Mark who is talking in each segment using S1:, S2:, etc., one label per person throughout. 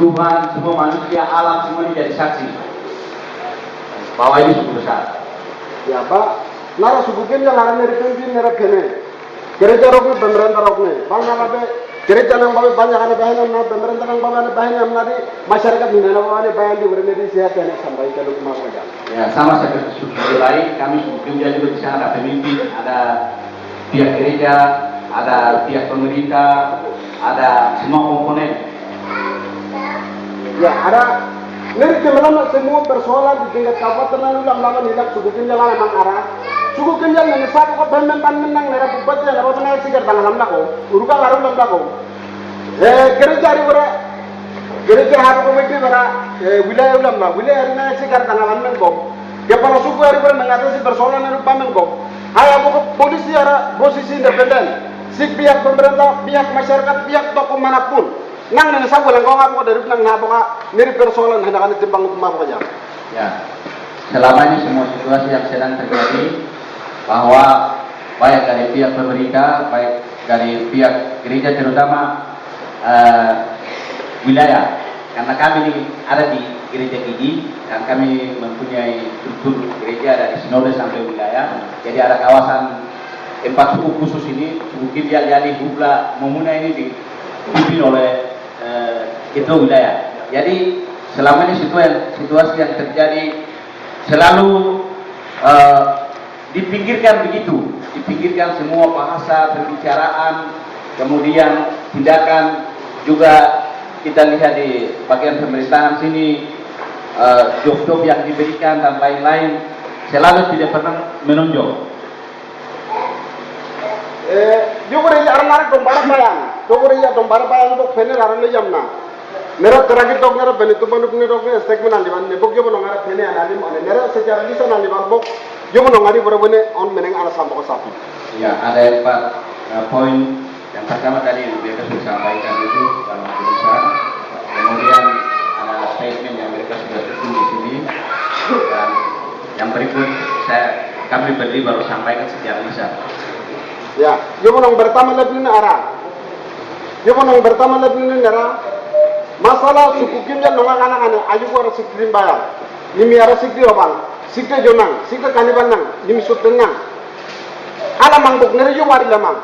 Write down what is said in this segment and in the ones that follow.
S1: Tuhan, semua manusia, alam semua ini jadi saksi bahwa ini suku besar.
S2: Ya Pak, nara suku kenya larang dari pimpin nara kene. Gereja rokne pemerintah rokne. Bang nara gereja nang bawa banyak anak bahan na pemerintah nang bawa anak bahan nari masyarakat ni nana bawa anak bahan di bermedi sehat dan sampai ke rumah kerja.
S1: Ya sama seperti suku lain, kami suku kenya juga di sana ada pemimpin, ada pihak gereja, ada pihak pemerintah, ada semua komponen.
S2: Ya ada. Neri kemelan semua persoalan di tingkat kabupaten lalu lama nilak suku kenya lama mang arah. Suku kenya nene satu kok ben menang nera bupati nera benar sikar tangan lamda ko. Uruka laru lamda ko. Gereja di bara gereja haru komite bara wilayah lamda wilayah nera sikar tangan lamda ko. Kepala suku hari bara mengatasi persoalan nera pamen ko. Hai abu polisi ada posisi independen. Sik pihak pemerintah, pihak masyarakat, pihak tokoh manapun. Nang nene sabu lang ko nga dari nang naboka neri persoalan hendak timbang hukum apa aja.
S1: Ya, selama ini semua situasi yang sedang terjadi bahwa baik dari pihak pemerintah, baik dari pihak gereja terutama wilayah, karena kami ini ada di gereja Gigi dan kami mempunyai struktur gereja dari sinode sampai wilayah. Jadi ada kawasan 4 suku khusus ini, suku Kibial, Yani, Hubla, Momuna ini dipimpin oleh itu wilayah. Jadi selama ini situasi yang terjadi selalu dipinggirkan begitu, dipinggirkan semua bahasa pembicaraan, kemudian tindakan juga kita lihat di bagian pemerintahan sini job-job yang diberikan dan lain-lain selalu tidak pernah menonjol.
S2: Jukuri arang dombara bayang, jukuri dombara bayang untuk fene arang le jamna. Nera teragi tok nera beni tu bandu ni tok ni segmen andi ban ne bok yo monong ara fene ana lim ane nera secara lisan andi ban bok yo monong ari boro bene on meneng ala sampo sapi.
S1: Ya, ada 4 poin. Yang pertama tadi yang mereka sudah sampaikan itu dalam tulisan. Kemudian ada statement yang mereka sudah tulis di sini. Dan yang berikut kami berdiri baru sampaikan secara lisan.
S2: Ya, yo monong bertama lebih ara. Yo monong bertama lebih ara. Masalah suku kimnya nonga anak-anak ayu ko sikrim bayar. Nimi ara sikri obang, sikre jonang, sikre kanibanang, nimi sutenang. Ala mangbuk nere yo wari lamang.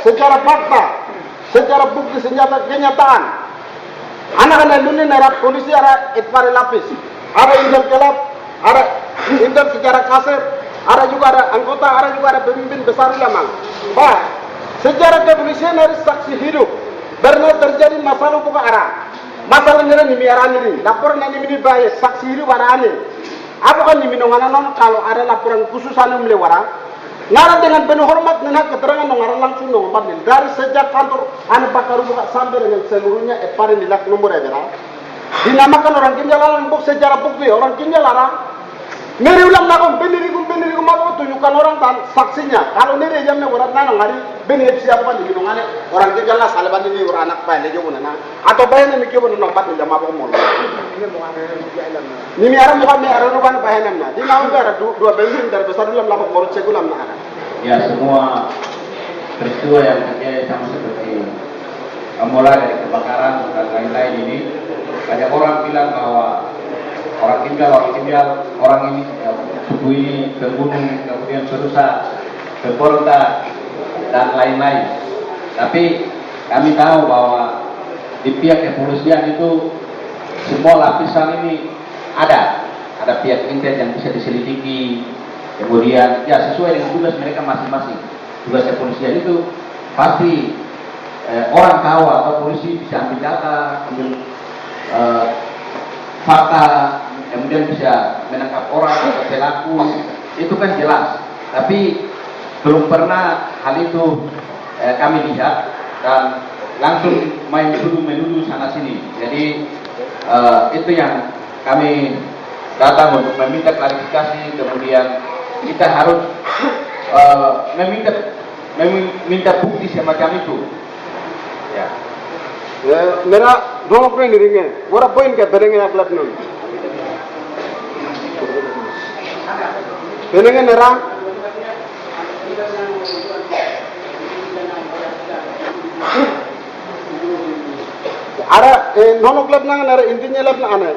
S2: Secara fakta, secara bukti senjata kenyataan. Anak-anak dunia nera polisi ara etpare lapis. Ada intel kelab, ada intel secara kasir, ada juga ada anggota, ada juga ada pemimpin besar lamang. Pak, secara kepolisian harus saksi hidup. Benar terjadi masalah buka arah. Masalah nera nimi arah niri. Laporan yang nimi baik, saksi hidup arah aneh. Apa kan nimi nonganan non kalau ada laporan khusus anu melewara? Nara dengan penuh hormat dengan keterangan nongaran langsung nomor dari sejak kantor anu bakar buka sampai dengan seluruhnya eparin dilak nomor era. Dinamakan orang Kinja larang buk secara bukti orang Kinja larang. Neri ulang nakon benirikum mabuk tunjukkan orang tan saksinya. Kalau neri jamnya urat nanong hari benir siapa di minongane orang Kinja lah saleban ini orang anak bayi lejo nana atau bayi nami kyo nong bat ninja mabuk mon. Nimi aram bukan ni aram ruban bayi namna. Di naung ada dua bensin dari besar dalam lapor korut segulam na.
S1: Ya, semua peristiwa yang terjadi sama seperti mulai dari kebakaran dan lain-lain ini, banyak orang bilang bahwa orang tinggal orang ini suku ini ke gunung, kemudian berusaha ke Porta dan lain-lain. Tapi kami tahu bahwa di pihak kepolisian itu semua lapisan ini ada pihak intel yang bisa diselidiki. Kemudian ya sesuai dengan tugas mereka masing-masing. Tugas kepolisian itu pasti orang tahu atau polisi bisa ambil data, kemudian fakta, kemudian bisa menangkap orang atau pelaku, itu kan jelas. Tapi belum pernah hal itu kami lihat dan langsung main menuduh sana sini. Jadi itu yang kami datang untuk meminta klarifikasi, kemudian kita harus meminta bukti semacam itu. Ya.
S2: Mera dua poin diringe, orang poin ke berenge ya kelas nol. Berenge nera. Ara nono klub nang nara intinya lab na ane.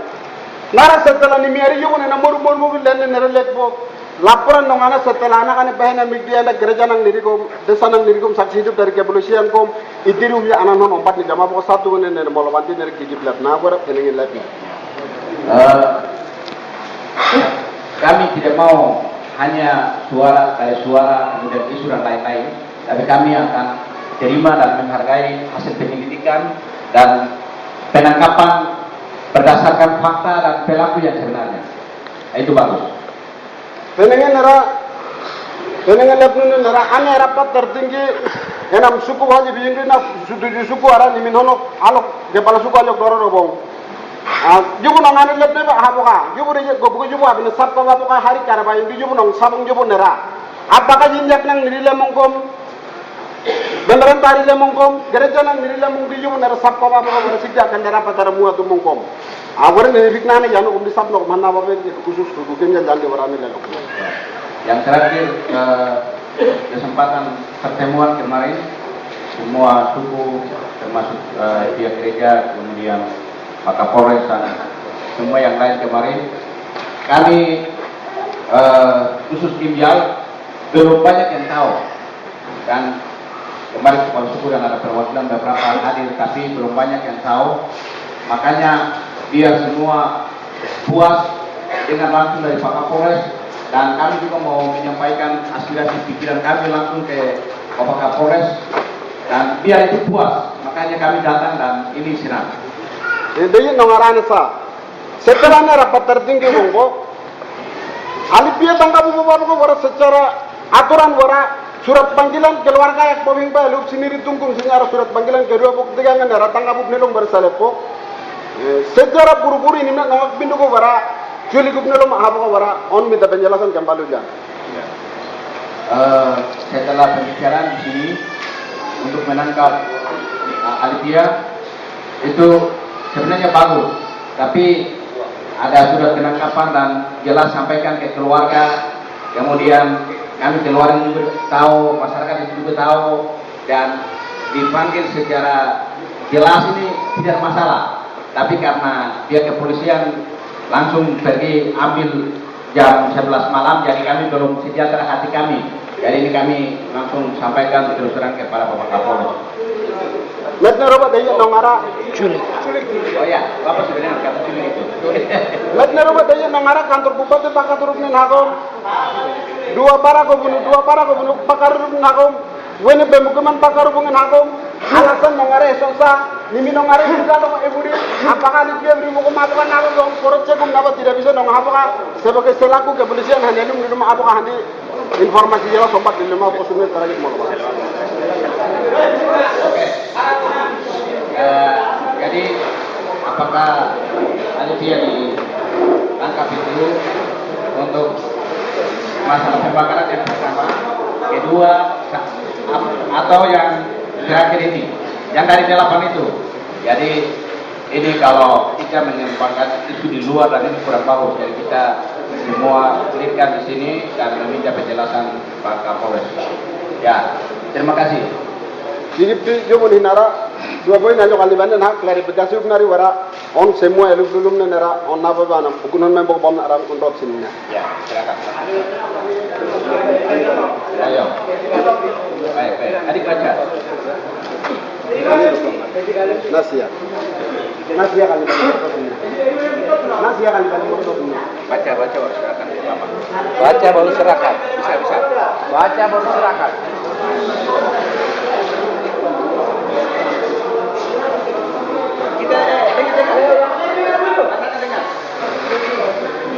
S2: Nara setelah ni miari yung na moru mobil dan nara lek po. Laporan nong ana setelah anak ane bahena media la gereja nang dirikom, desa nang dirikom saksi hidup dari kepolisian kom. Itirum ya anak non empat ni jama po satu ne nara molawanti nara gigip lab na gora penengin lab.
S1: Kami tidak mau hanya suara kayak suara kemudian isu dan lain-lain, tapi kami akan terima dan menghargai hasil penyelidikan dan penangkapan berdasarkan fakta dan pelaku yang sebenarnya. Itu bagus.
S2: Penengin lab nara ane rapat tertinggi enam suku haji bingri na tujuh suku ara ni minhono alok kepala suku alok dororo bong. Jubu nong ane lab neba hapoka. Jubu de gobu jubu abine sabko hapoka hari karaba indi jubu nong sabung jubu nera. Apakah jinjak nang nirile mongkom? Beneran tari le mongkom, gereja nang nirile mong di jubu nera sabko hapoka ber sikja kan dera patara mua tu mongkom. Awalnya ni fitnah ni janu umdi sabno mana apa itu khusus tu kimnya jangan diwarami lelok.
S1: Yang terakhir kesempatan pertemuan kemarin semua suku termasuk pihak gereja kemudian Pak Kapolres dan semua yang lain kemarin kami khusus Kimjal belum banyak yang tahu dan kemarin kepala suku dan ada perwakilan beberapa hadir tapi belum banyak yang tahu, makanya biar semua puas dengan langsung dari Pak Kapolres dan kami juga mau menyampaikan aspirasi pikiran kami langsung ke Bapak Kapolres dan biar itu puas, makanya kami datang dan ini senang.
S2: Jadi nongaran sa, setelah rapat tertinggi mongko, alipia tangkap bapak wara secara aturan wara surat panggilan keluarga yang peming balu sendiri tunggung senyara surat panggilan kedua buk tiga ngendara tangkap nelong bersalepo, secara buru-buru ini nak ngak pindu ko wara juli gup nelong apa ko wara on minta penjelasan kembali ya.
S1: Setelah pembicaraan di sini untuk menangkap Alipia itu sebenarnya bagus, tapi ada surat penangkapan dan jelas sampaikan ke keluarga, kemudian kami keluarga juga tahu, masyarakat juga tahu dan dipanggil secara jelas ini tidak masalah, tapi karena pihak kepolisian langsung pergi ambil jam 11 malam, jadi kami belum sejahtera hati kami, jadi ini kami langsung sampaikan terus terang kepada Bapak Kapolres.
S2: Metna roba daya nongara
S1: Culik. Oh ya, Bapak sebenarnya kata culik itu.
S2: Metna roba daya nongara kantor bupati pakaturupnin hakom. Dua para ko bunu pakarupnin hakom. Wene pemukiman pakarupnin hakom. Alasan nongara esonsa, nimi nongara juga dong ebudi. Apakah dia beri mukum apa kan aku dong korot cekum napa tidak bisa dong apakah sebagai selaku kepolisian hanya ini menurut apakah nanti informasi jelas sobat di 5 posunnya terakhir mau
S1: jadi apakah Alipia ditangkap itu untuk masalah pembakaran yang pertama, kedua, atau yang terakhir ini, yang dari 8 itu. Jadi ini kalau kita menyempatkan isu di luar dan ini kurang bagus, jadi kita semua berikan di sini dan meminta penjelasan Pak Kapolres. Ya, terima kasih.
S2: Jadi jomo ni nara dua poin nanti kali mana nak klarifikasi nari wara on semua elok belum nara on apa bana ukunan memang bom nara untuk sini.
S1: Ya, silakan. Ayo. Baik. Adik baca.
S2: Nasia kali
S1: Baca baru silakan Bapak.
S3: Baca baru serahkan.
S1: Bisa.
S3: Baca baru serahkan.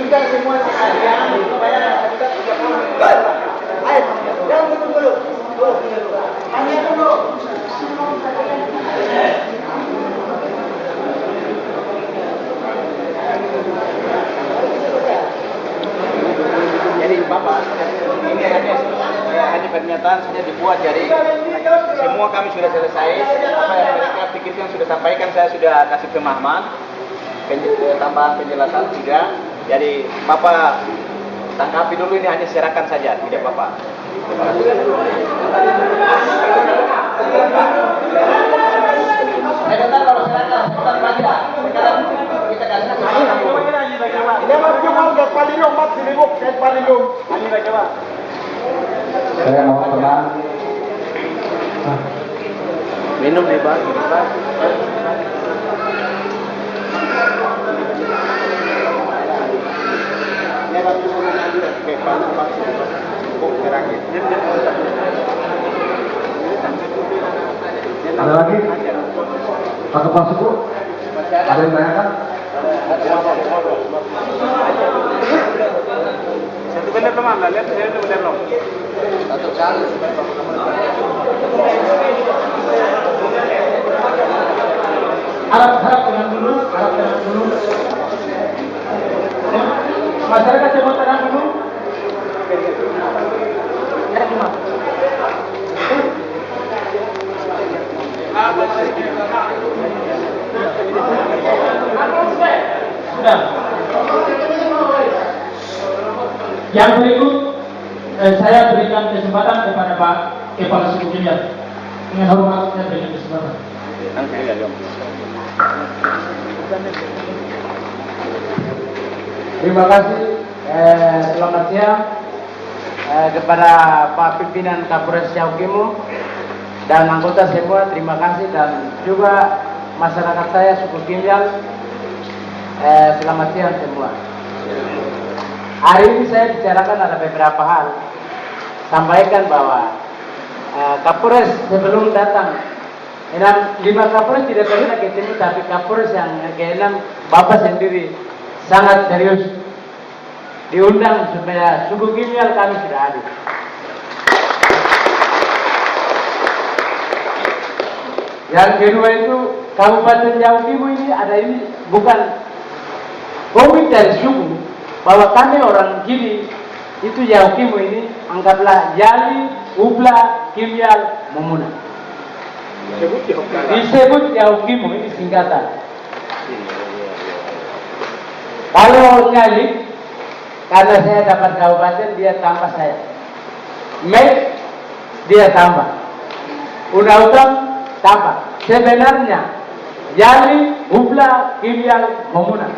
S1: Kita semua sekalian supaya kita tidak ayo, jangan dulu. Hanya dulu. Jadi Bapak, ini hanya pernyataan saja dibuat, jadi semua kami sudah selesai. Apa yang mereka pikirkan sudah sampaikan, saya sudah kasih pemahaman, tambahan penjelasan juga. Jadi Bapak tanggapi dulu, ini hanya serahkan saja, tidak Bapak. Terima kasih.
S2: sibuk kayak palilum. Ani coba.
S1: Saya mau tenang.
S3: Minum nih Pak.
S1: Ada lagi? Pak Kepala Suku? Ada yang tanyakan?
S3: Satu benar teman, lihat saya itu benar loh. Satu kali.
S4: Harap tenang dulu. Masyarakat coba tenang dulu. Sudah. Yang berikut saya berikan kesempatan kepada Pak Kepala Suku Kimia. Dengan hormat saya berikan kesempatan.
S5: Terima kasih. Selamat siang kepada Pak Pimpinan Kapolres Yaukimo dan anggota semua. Terima kasih dan juga masyarakat saya suku Kimyal. Selamat siang semua. Hari ini saya bicarakan ada beberapa hal. Sampaikan bahwa Kapolres sebelum datang 5 Kapolres tidak pernah ketemu, tapi Kapolres yang ke-6 Bapak sendiri sangat serius diundang supaya suku Kimyal kami sudah hadir. Yang kedua itu Kabupaten Yaukimo ini ada ini bukan komit dari suku, bahwa kami orang Gili itu Yaukimo ini anggaplah Yali, Ubla, Kimyal, Momuna. Disebut Yaukimo ini singkatan. Kalau Nyali, karena saya dapat kabupaten, dia tambah saya. Mek, dia tambah. Udah tambah. Sebenarnya, Yali, Ubla, Kimyal, Momuna.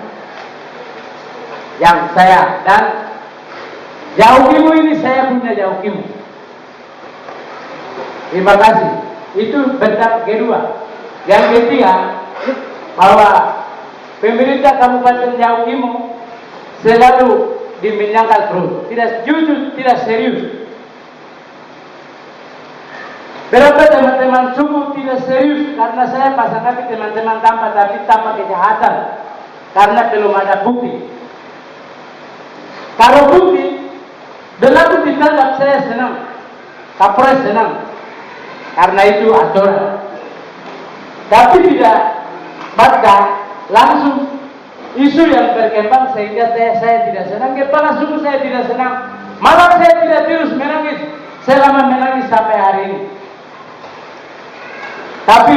S5: Yang saya, dan Yaukimo ini saya punya Yaukimo. Terima kasih. Itu bentak kedua. Yang ketiga, bahwa pemerintah Kabupaten Yaukimo selalu diminyangkan terus, tidak jujur, tidak serius. Berapa teman-teman suku tidak serius karena saya pasang hati teman-teman tanpa kejahatan karena belum ada bukti. Kalau bukti, berlaku ditangkap saya senang, Kapolres senang, karena itu aturan. Tapi tidak baca langsung isu yang berkembang sehingga saya tidak senang, kepala suku saya tidak senang, malah saya tidak terus menangis selama menangis sampai hari ini. Tapi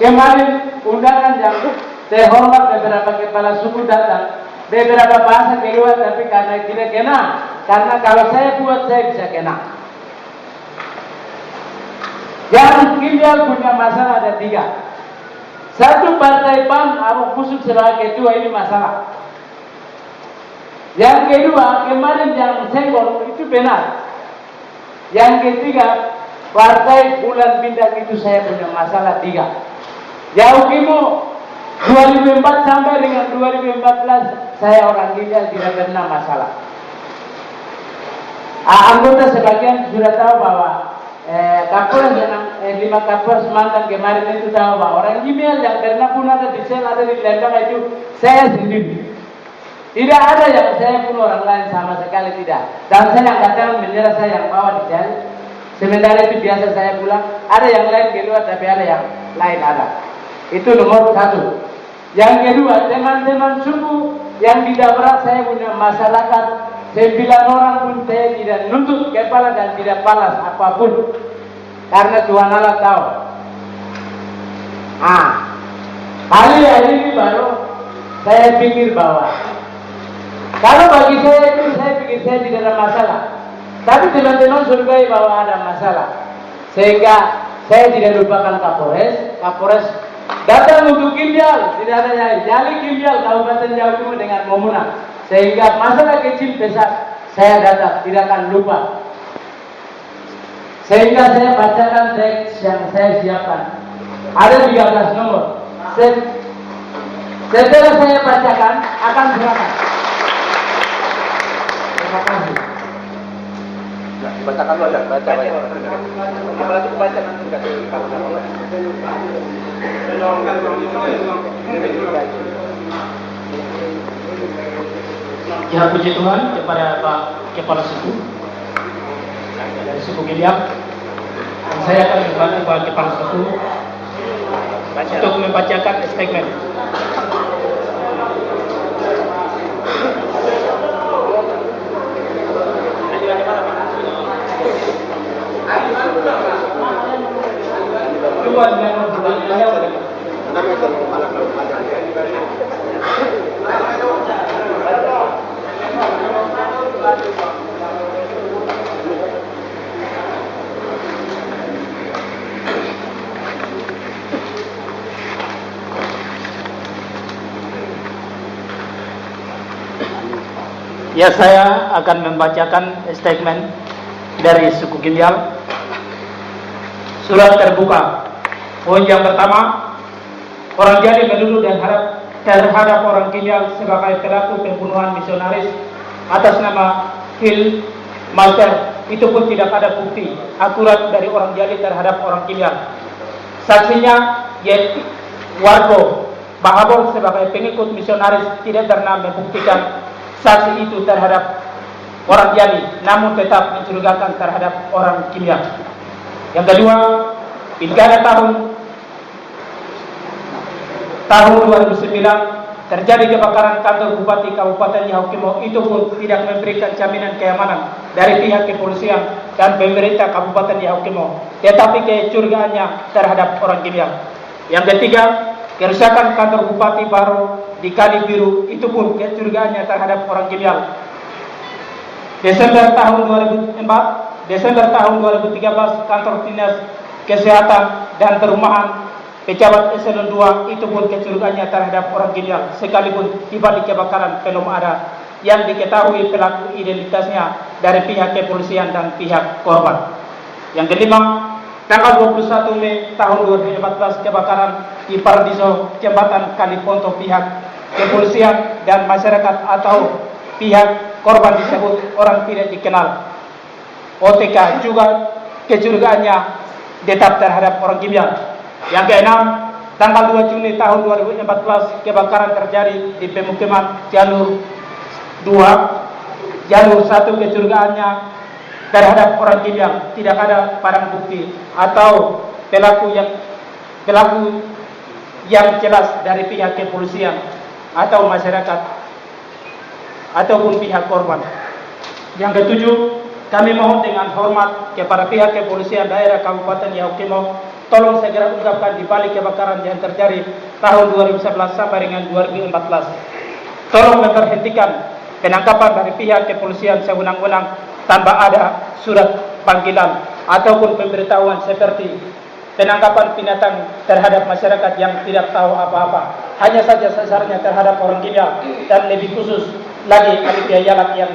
S5: kemarin undangan yang terhormat beberapa kepala suku datang, beberapa bahasa keluar, tapi karena tidak kena, karena kalau saya buat saya bisa kena. Yang Kimyal punya masalah ada 3. Satu, partai PAN Abu Kusuk sebagai ketua ini masalah. Yang kedua, kemarin yang senggol itu benar. Yang ketiga, partai Bulan Bintang itu saya punya masalah 3. Yaukimo 2004 sampai dengan 2014 saya orang Kimyal tidak pernah masalah. Anggota sebagian sudah tahu bahwa Kapolres 5 Kapolres mantan kemarin itu tahu bahwa orang Kimyal yang pernah pun ada di sel, ada di Lembang itu saya sendiri. Tidak ada yang saya pun orang lain sama sekali tidak. Dan saya angkatan menyerah, saya yang bawa di sel. Sementara itu biasa saya pulang. Ada yang lain keluar tapi ada yang lain ada. Itu nomor 1. Yang kedua, teman-teman suku yang tidak berat saya punya masyarakat 9 orang pun saya tidak nuntut kepala dan tidak balas apapun karena Tuhan Allah tahu. Hari ini baru saya pikir bahwa kalau bagi saya itu saya pikir saya tidak ada masalah, tapi teman-teman survei bahwa ada masalah sehingga saya tidak lupakan Kapolres datang untuk Kimyal, tidak ada Yali Kimyal Kabupaten Yaukimo dengan Momuna. Sehingga masalah kecil besar saya data tidak akan lupa. Sehingga saya bacakan teks yang saya siapkan. Ada 13 nomor. Setelah saya bacakan akan berangkat. Terima kasih.
S3: Bacakan dulu aja, baca. Apalagi baca nanti
S4: Ya, puji Tuhan kepada Pak Kepala Suku dari suku Giliak. Dan saya akan membantu Pak Kepala Suku untuk membacakan statement. Ya, saya akan membacakan statement dari suku Gimbial. Surat terbuka. Poin yang pertama, orang Jadi menuduh dan terhadap orang Gimbial sebagai pelaku pembunuhan misionaris atas nama Phil Master. Itu pun tidak ada bukti akurat dari orang Jadi terhadap orang Gimbial. Saksinya yaitu Wargo Bahabor sebagai pengikut misionaris tidak pernah membuktikan saksi itu terhadap orang Jadi, namun tetap mencurigakan terhadap orang Gimbial. Yang kedua, pilkada tahun 2009 terjadi kebakaran kantor Bupati Kabupaten Yahukimo. Itu pun tidak memberikan jaminan keamanan dari pihak kepolisian dan pemerintah Kabupaten Yahukimo, tetapi kecurigaannya terhadap orang Gimbial. Yang ketiga, kerusakan kantor Bupati baru di Kali Biru. Itu pun kecurigaannya terhadap orang Gimbial. Desember tahun 2013 kantor Dinas Kesehatan dan Perumahan pejabat eselon 2. Itu pun kecurigaannya terhadap orang Gimbial, sekalipun di balik kebakaran belum ada yang diketahui pelaku identitasnya dari pihak kepolisian dan pihak korban. Yang kelima, tanggal 21 Mei tahun 2014 kebakaran di Paradiso Jembatan Kaliponto, pihak kepolisian dan masyarakat atau pihak korban disebut orang tidak dikenal. OTK juga kecurigaannya tetap terhadap orang Gimbial. Yang keenam, tanggal 2 Juni tahun 2014 kebakaran terjadi di pemukiman jalur 2, jalur 1. Kecurigaannya terhadap orang Gimbial. Tidak ada barang bukti atau pelaku yang jelas dari pihak kepolisian atau masyarakat ataupun pihak korban. Yang ketujuh, kami mohon dengan hormat kepada pihak kepolisian daerah Kabupaten Yahukimo, tolong segera ungkapkan di balik kebakaran yang terjadi tahun 2011 sampai dengan 2014. Tolong memberhentikan penangkapan dari pihak kepolisian sewenang-wenang tanpa ada surat panggilan ataupun pemberitahuan seperti penangkapan binatang terhadap masyarakat yang tidak tahu apa-apa. Hanya saja sasarnya terhadap orang Gimbial dan lebih khusus lagi Alifia Yalak yang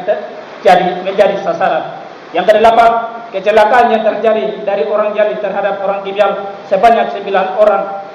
S4: menjadi sasaran. Yang kedelapan, kecelakaan yang terjadi dari orang Jadi terhadap orang Gimbial sebanyak 9 orang.